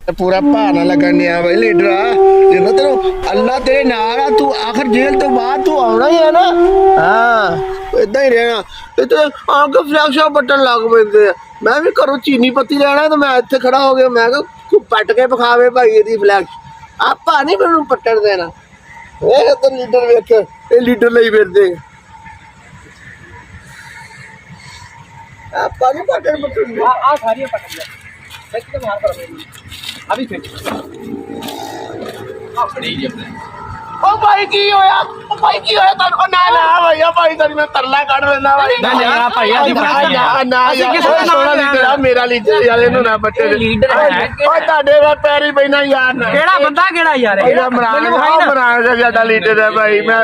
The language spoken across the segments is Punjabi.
पूरा भाना लगन दिया भाई लीडर जो तेन अल्लाह तेरे नाल आ तू आखिर जेल तो बाद तू आना ही है ना। हाँ इदा ही रहना आके फ्लैक्स बटन लग पे मैं भी घरों चीनी पत्ती लेना तो मैं इतने खड़ा हो गया मैं पट के पखावे भाई ये फ्लैक्स आपा नहीं मैं पट्टन देना तो लीडर वेख ये लीडर ले फिरते आपा नहीं पट्टन पट्टन आ सारी पट गया तो बाहर कर अभी फिर अपने ही अपने ओ भाई की होया ओ भाई की होया तन ना ना भैया भाई तन मैं तरला काट देना भाई ना ना भैया दी ना यार सोना लीडर मेरा लीडर यार इनु ना बच्चे लीडर है ओ ताडे दा पैरी पैना यार केड़ा बंदा केड़ा यार मेरा मराना दा ज्यादा लीडर है भाई मैं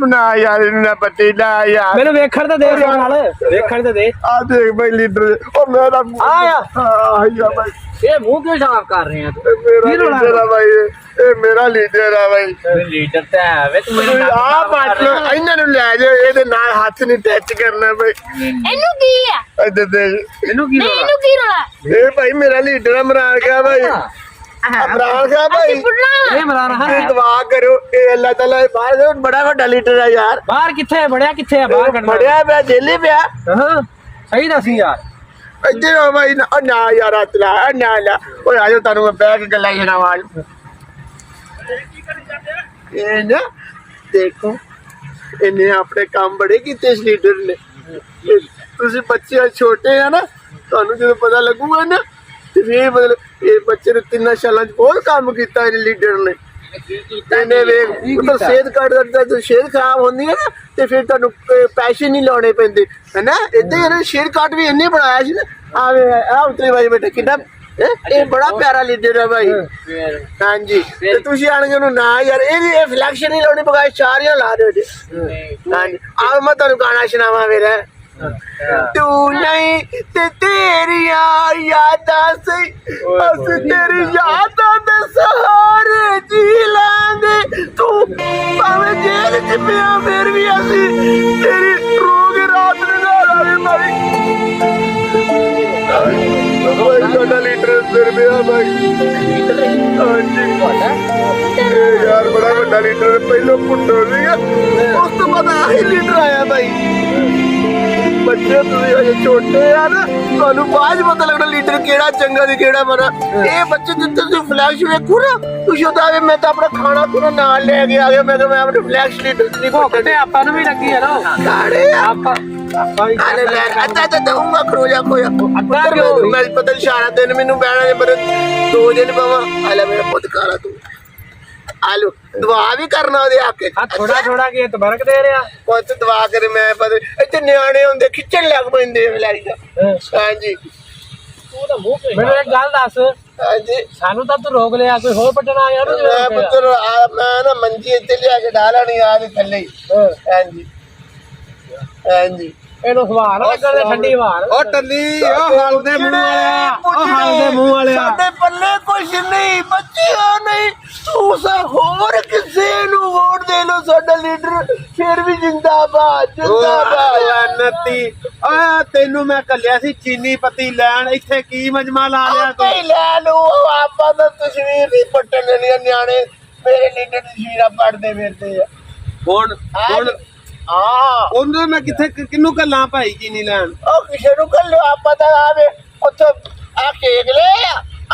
ना यार इनु ना बच्चे ना यार मेनू वेखण ते दे नाल वेखण ते दे आ देख भाई लीडर ओ मेरा आया आया भाई ये मुंह क्यों साफ कर रहे हैं मेरा लीडर है भाई ए मेरा लीडर है भाई लीडर ते है वे तू मेरे आ बात इन्हां नु ले जा ਇਹਦੇ ਨਾਲ ਹੱਥ ਨਹੀਂ ਟੱਚ ਕਰਨਾ ਭਾਈ ਇਹਨੂੰ ਕੀ ਆ ਇੱਧਰ ਦੇਖ ਇਹਨੂੰ ਕੀ ਨਹੀਂ ਇਹਨੂੰ ਕੀ ਰੋਲਾ ਇਹ ਭਾਈ ਮੇਰਾ ਲੀਡਰ ਇਮਰਾਨ ਖਾਨ ਭਾਈ ਇਮਰਾਨ ਖਾਨ ਭਾਈ ਇਹ ਇਮਰਾਨ ਖਾਨ ਇਹ ਦੁਆ ਕਰੋ ਇਹ ਅੱਲਾਹ ਤਾਲਾ ਬਾਹਰ ਦੇ ਬੜਾ ਵੱਡਾ ਲੀਡਰ ਹੈ ਯਾਰ ਬਾਹਰ ਕਿੱਥੇ ਬੜਿਆ ਕਿੱਥੇ ਆ ਬਾਹਰ ਕੱਢਣਾ ਬੜਿਆ ਪਿਆ ਜੇਲੇ ਪਿਆ ਹਾਂ ਸਹੀ ਦੱਸੀ ਯਾਰ ਇੱਧਰ ਆ ਭਾਈ ਨਾ ਯਾਰ ਅਤਲਾ ਨਾ ਨਾ ਓਏ ਆਜੋ ਤੁਹਾਨੂੰ ਮੈਂ ਬੈਠ ਕੇ ਗੱਲਾਂ ਸੁਣਾਵਾਂ ਇਹ ਨਾ ਦੇਖੋ ਇਹਨੇ ਆਪਣੇ ਕੰਮ ਬੜੇ ਕੀਤੇ ਇਸ ਲੀਡਰ ਨੇ ਤੁਸੀਂ ਬੱਚੇ ਛੋਟੇ ਆ ਨਾ ਤੁਹਾਨੂੰ ਜਦੋਂ ਪਤਾ ਲੱਗੂਗਾ ਨਾ ਤੇ ਇਹ ਮਤਲਬ ਇਹ ਬੱਚੇ ਨੇ 3 ਸਾਲਾਂ 'ਚ ਬਹੁਤ ਕੰਮ ਕੀਤਾ ਇਹ ਲੀਡਰ ਨੇ ਇਹਨੇ ਵੇਖ ਮਤਲਬ ਸਿਹਤ ਕਾਰਡ ਦਾ ਜਦੋਂ ਸਿਹਤ ਖਰਾਬ ਹੁੰਦੀ ਹੈ ਨਾ ਤੇ ਫਿਰ ਤੁਹਾਨੂੰ ਪੈਸੇ ਨਹੀਂ ਲਾਉਣੇ ਪੈਂਦੇ ਹੈਨਾ ਏਦਾਂ ਹੀ ਇਹਨਾਂ ਸ਼ੇਅਰ ਕਾਰਡ ਵੀ ਇੰਨੇ ਬਣਾਇਆ ਸੀ ਨਾ ਆਵੇ ਆ ਉਤਰੇ ਭਾਈ ਬੇਟਾ ਕਿੰਨਾ ਇਹ ਬੜਾ ਪਿਆਰਾ ਲੀਡਰ ਹੈ ਭਾਈ ਹਾਂਜੀ ਤੇ ਤੁਸੀਂ ਆਣਗੇ ਉਹਨੂੰ ਨਾ ਯਾਰ ਇਹ ਫਲੈਕਸ਼ਨ ਨਹੀਂ ਲਾਉਣੀ ਬਗਾਇ ਚਾਰੀਆਂ ਲਾ ਦਿਓ ਜੀ ਹਾਂਜੀ ਆ ਮੈਂ ਤੁਹਾਨੂੰ ਗਾਣਾ ਸੁਣਾਵਾਂ ਵੀਰੇ ਤੂੰ ਨਹੀਂ ਤੇ ਤੇਰੀਆਂ ਯਾਦਾਂ ਸੇ ਅਸੀਂ ਤੇਰੀ ਯਾਦਾਂ ਦੇ ਸਹਾਰੇ ਜੀ ਲਾਂਗੇ ਤੂੰ ਭਾਵੇਂ ਜੇਲ੍ਹ 'ਚ ਪਿਆ ਫਿਰ ਵੀ ਅਸੀਂ ਤੇਰੀ ਰੋਗ ਰਾਤ ਨਿਗਾਰਾਂਗੇ ਭਾਈ ਸਾਡਾ ਲੀਡਰ ਸਿਰ ਪਿਆ ਭਾਈ ਹਾਂਜੀ ਯਾਰ ਬੜਾ ਵੱਡਾ ਲੀਡਰ ਪਹਿਲੋਂ ਪੁੱਟੋ ਸੀਗਾ ਉਸ ਤੋਂ ਬਾਅਦ ਆਹੀ ਲੀਡਰ ਆਇਆ ਭਾਈ ਬੱਚੇ ਤੁਸੀਂ ਅਜੇ ਛੋਟੇ ਆ ਨਾ ਤੁਹਾਨੂੰ ਬਾਅਦ ਪਤਾ ਲੱਗਣਾ ਲੀਡਰ ਕਿਹੜਾ ਚੰਗਾ ਤੇ ਕਿਹੜਾ ਮਾੜਾ ਇਹ ਬੱਚੇ ਜਿੱਥੇ ਤੁਸੀਂ ਫਲੈਸ਼ ਵੇਖੋ ਨਾ ਤੁਸੀਂ ਉਹਦਾ ਮੈਂ ਤਾਂ ਆਪਣਾ ਖਾਣਾ ਪੂਰਾ ਨਾਲ ਲੈ ਕੇ ਆ ਗਿਆ ਮੈਂ ਕਿਹਾ ਮੈਂ ਆਪਣੇ ਫਲੈਸ਼ ਲੀਡਰ ਨਹੀਂ ਭੁੱਖਦੇ ਆਪਾਂ ਨੂੰ ਵੀ ਲੱਗੀ ਆ ਨਾ ਕਾੜੇ ਆਪਾਂ ਵੀ ਅਰੇ ਲੈ ਅੱਧਾ ਤਾਂ ਦਊਂਗਾ ਖਰੋਜਾ ਖੋਇਆ ਅੱਧਾ ਕਿਉਂ ਮੈਂ ਪਤਾ ਇਸ਼ਾਰਾ ਤੈਨੂੰ ਮੈਨੂੰ ਬਹਿਣਾ ਜੇ ਪਰ 2 ਦਿਨ ਪਵਾ ਆਲਾ ਮੇਰਾ ਪੁੱਤ ਕਾਲਾ ਤੂੰ ਆਲੋ ਦੁਆ ਵੀ ਕਰਨਾ ਉਹਦੇ ਆ ਕੇ ਥੋੜਾ ਥੋੜਾ ਕੀ ਤਬਰਕ ਦੇ ਰਿਹਾ ਪੁੱਤ ਦੁਆ ਕਰੇ ਮੈਂ ਪਤਾ ਇੱਥੇ ਨਿਆਣੇ ਹੁੰਦੇ ਖਿੱਚਣ ਲੱਗ ਪੈਂਦੇ ਫਲੈਸ਼ ਦਾ ਹਾਂਜੀ ਤੂੰ ਤਾਂ ਮੂੰਹ ਮੈਨੂੰ ਇੱਕ ਗੱਲ ਦੱਸ ਹਾਂਜੀ ਸਾਨੂੰ ਤਾਂ ਤੂੰ ਰੋਕ ਲਿਆ ਕੋਈ ਹੋਰ ਪਟਣਾ ਆਇਆ ਨਾ ਮੈਂ ਪੁੱਤਰ ਮੈਂ ਨਾ ਮੰਜੀ ਇੱਥੇ ਲਿਆ ਕੇ ਡਾਲਣੀ ਆ ਦੇ ਥੱਲੇ ਹੀ ਹਾਂਜੀ ਹਾਂਜੀ ਇਹਨੂੰ ਹਵਾ ਨਾ ਲੱਗਣ ਦੇ ਠੰਡੀ ਹਵਾ ਉਹ ਟੱਲੀ ਉਹ ਹਲ ਦੇ ਮੂੰਹ ਵਾਲਿਆ ਉਹ ਹਲ ਦੇ ਮੂੰਹ ਵਾਲਿਆ ਸਾਡੇ ਪੱਲੇ ਕੁਛ ਨਹੀਂ ਬੱਚਿਆਂ ਨਹੀਂ ਤੁਸੀਂ ਹੋਰ ਕਿਸੇ ਨੂੰ ਵੋਟ ਦੇ ਲੋ ਸਾਡਾ ਲੀਡਰ ਫਿਰ ਵੀ ਜਿੰਦਾਬਾਦ ਜਿੰਦਾਬਾਦ ਨਤੀ ਆ ਤੈਨੂੰ ਮੈਂ ਕੱਲਿਆ ਸੀ ਚੀਨੀ ਪੱਤੀ ਲੈਣ ਇੱਥੇ ਕੀ ਮਜਮਾ ਲਾ ਲਿਆ ਤੂੰ ਲੈ ਲੋ ਆਪਾਂ ਤਾਂ ਤਸਵੀਰ ਨਹੀਂ ਪੱਟਣ ਦੇਣੀ ਨਿਆਣੇ ਮੇਰੇ ਲੀਡਰ ਦੀ ਤਸਵੀਰਾਂ ਪੜਦੇ ਫਿਰਦੇ ਆ ਹੁਣ ਉਹਨੂੰ ਮੈਂ ਕਿੱਥੇ ਕਿੰਨੂੰ ਕੱਲਾਂ ਭਾਈ ਚੀਨੀ ਲੈਣ ਉਹ ਕਿਸੇ ਨੂੰ ਕੱਲੋ ਆਪਾਂ ਤਾਂ ਆਵੇ ਉੱਥੇ ਆ ਕੇਕ ਲੈ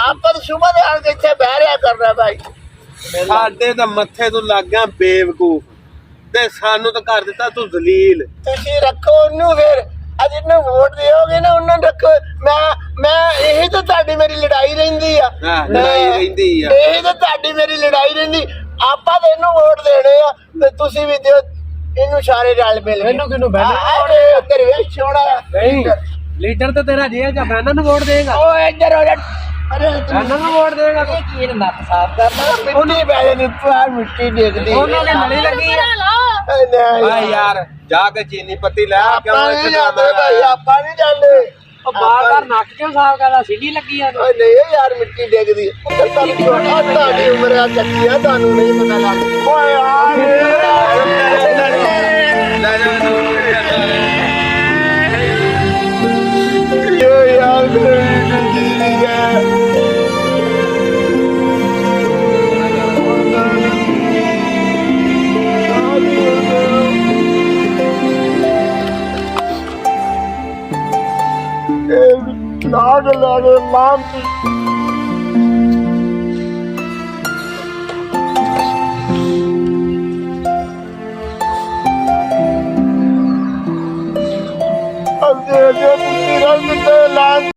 ਆਪਾਂ ਤਾਂ ਸੁਬਹ ਦੇ ਆਣ ਕੇ ਇੱਥੇ ਬਹਿ ਰਿਆ ਕਰਨਾ ਭਾਈ ਸਾਡੇ ਤਾਂ ਮੱਥੇ ਤੋਂ ਲੱਗ ਗਿਆ ਬੇਵਕੂਫ ਤੇ ਸਾਨੂੰ ਤਾਂ ਕਰ ਦਿੱਤਾ ਤੂੰ ਜ਼ਲੀਲ ਤੁਸੀਂ ਰੱਖੋ ਉਹਨੂੰ ਫਿਰ ਅੱਜ ਇਹਨੂੰ ਵੋਟ ਦਿਓਗੇ ਨਾ ਉਹਨਾਂ ਰੱਖੋ ਮੈਂ ਇਹ ਤਾਂ ਤੁਹਾਡੀ ਮੇਰੀ ਲੜਾਈ ਰਹਿੰਦੀ ਆ ਇਹ ਤਾਂ ਤੁਹਾਡੀ ਮੇਰੀ ਲੜਾਈ ਰਹਿੰਦੀ ਆਪਾਂ ਤਾਂ ਇਹਨੂੰ ਵੋਟ ਦੇਣੇ ਆ ਤੇ ਤੁਸੀਂ ਵੀ ਦਿਓ ਇਹਨੂੰ ਸਾਰੇ ਰਲ ਮਿਲ ਮੈਨੂੰ ਕਿਨੂੰ ਬੈਨਰ ਤੇਰੇ ਵੇਖ ਛੋੜਾ ਨਹੀਂ ਲੀਡਰ ਤਾਂ ਤੇਰਾ ਜੇਲ੍ਹ ਚ ਬੈਨਰ ਨੂੰ ਵੋਟ ਦੇਗਾ ਓ ਇੱਧਰ ਹੋ ਜਾ ਅਰੇ ਬੈਨਰ ਨੂੰ ਵੋਟ ਦੇਗਾ ਤੂੰ ਕੀ ਨੱਕ ਸਾਫ ਕਰਨਾ ਉਹਨੇ ਬੈਲੇ ਨੇ ਪਾਰ ਮਿੱਟੀ ਦੇਖਦੀ ਉਹਨਾਂ ਨੇ ਨਲੀ ਲੱਗੀ ਆ ਯਾਰ ਜਾ ਕੇ ਚੀਨੀ ਪੱਤੀ ਲੈ ਕਿਉਂ ਨਹੀਂ ਜਾਂਦੇ ਭਾਈ ਆਪਾਂ ਨਹੀਂ ਜਾਂਦੇ ਉਹ ਬਾਰ-ਬਾਰ ਨੱਕ ਕਿਉਂ ਸਾਫ ਕਰਦਾ ਸਿੱਧੀ ਲੱਗੀ ਆ ਓਏ ਨਹੀਂ ਯਾਰ ਮਿੱਟੀ ਡਿੱਗਦੀ ਤੁਹਾਨੂੰ ਛੋਟਾ ਤੁਹਾਡੀ ਉਮਰ ਆ ਚੱਕੀ ਆ ਤੁਹਾਨੂੰ ਨਹੀਂ ਪਤਾ ਲੱਗ ਓਏ ਯਾਰ ਕੇ ਲੈ ਗਏ ਲਾਂਤੀ ਅੰਦੇ ਦੇ ਤੁਸੀਂ ਰੰਗ ਤੇ ਲਾਂ